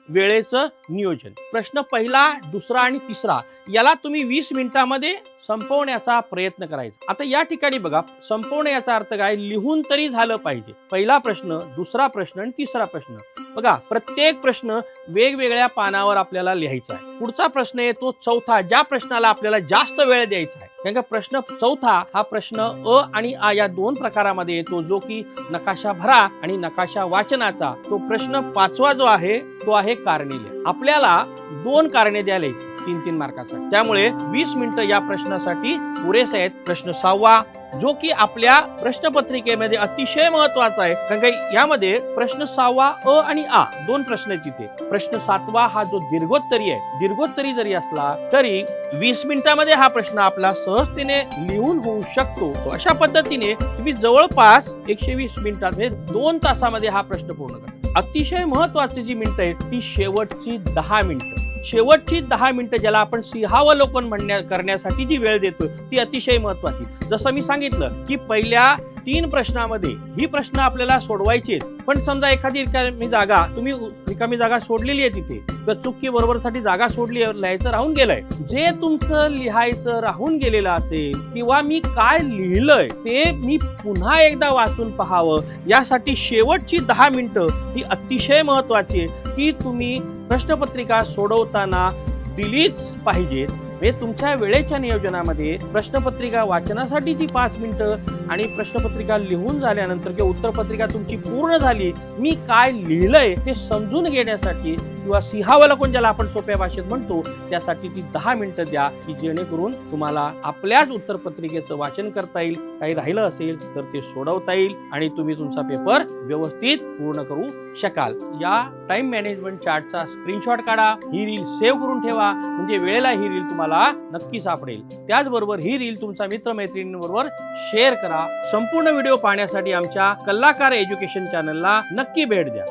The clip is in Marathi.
वेळेचं नियोजन. प्रश्न पहिला, दुसरा आणि तिसरा याला तुम्ही 20 मिनिटांमध्ये संपवण्याचा प्रयत्न करायचा. आता या ठिकाणी बघा, संपवण्याचा अर्थ काय, लिहून तरी झालं पाहिजे. पहिला प्रश्न, दुसरा प्रश्न आणि तिसरा प्रश्न. बघा, प्रत्येक प्रश्न वेगवेगळ्या पानावर आपल्याला लिहायचा आहे. पुढचा प्रश्न येतो चौथा, ज्या प्रश्नाला आपल्याला जास्त वेळ द्यायचा आहे. कारण का प्रश्न चौथा हा प्रश्न अ आणि आ या दोन प्रकारामध्ये येतो, जो की नकाशा भरा आणि नकाशा वाचनाचा. तो प्रश्न पाचवा जो आहे तो आहे कारणे लिहा. आपल्याला 2 कारणे द्यायला 3-3 मार्कासाठी. त्यामुळे 20 मिनिटं या प्रश्नासाठी पुरेसे आहेत. प्रश्न 6वा, जो की आपल्या प्रश्नपत्रिकेमध्ये अतिशय महत्वाचा आहे, कारण का यामध्ये प्रश्न 6वा अ आणि आ 2 प्रश्न आहेत तिथे. प्रश्न 7वा हा जो दीर्घोत्तरी आहे, दीर्घोत्तरी जरी असला तरी 20 मिनिटांमध्ये हा प्रश्न आपला सहजतेने लिहून होऊ शकतो. तो अशा पद्धतीने तुम्ही जवळपास 120 मिनिटात 2 तासामध्ये हा प्रश्न पूर्ण करा. अतिशय महत्वाची जी मिनिटं आहेत ती शेवटची 10 मिनिटं. शेवटची 10 मिनिटं ज्याला आपण सिंहावलोकन करण्यासाठी जी वेळ देतो ती अतिशय महत्वाची. जसं मी सांगितलं की पहिल्या 3 प्रश्नामध्ये ही प्रश्न आपल्याला सोडवायचे, पण समजा एखादी रिकामी जागा तुम्ही रिकामी जागा सोडलेली आहे, तिथे तर चुकी बरोबरसाठी जागा सोडली, लिहायचं राहून गेलंय. जे तुमचं लिहायचं राहून गेलेलं असेल किंवा मी काय लिहिलंय ते मी पुन्हा एकदा वाचून पाहावं, यासाठी शेवटची 10 मिनिटं ही अतिशय महत्वाची आहे. ती तुम्ही प्रश्नपत्रिका सोडवताना दिलीच पाहिजे. म्हणजे तुमच्या वेळेच्या नियोजनामध्ये प्रश्नपत्रिका वाचनासाठी जी 5 मिनिटं आणि प्रश्नपत्रिका लिहून झाल्यानंतर किंवा उत्तरपत्रिका तुमची पूर्ण झाली, मी काय लिहिलंय ते समजून घेण्यासाठी किंवा सिंहावलोकन ज्याला आपण सोप्या भाषेत म्हणतो त्यासाठी ती 10 मिनिटं द्या, की जेणेकरून तुम्हाला आपल्याच उत्तरपत्रिकेचं वाचन करता येईल, काही राहिलं असेल तर ते सोडवता येईल आणि तुम्ही तुमचा पेपर व्यवस्थित पूर्ण करू शकाल. या टाइम मॅनेजमेंट चार्टचा स्क्रीनशॉट काढा, ही रील सेव्ह करून ठेवा, म्हणजे वेळेला ही रील तुम्हाला नक्की सापडेल. त्याचबरोबर ही रील तुमच्या मित्रमैत्रिणींबरोबर शेअर करा. संपूर्ण व्हिडिओ पाहण्यासाठी आमच्या कलाकार एज्युकेशन चॅनलला नक्की भेट द्या.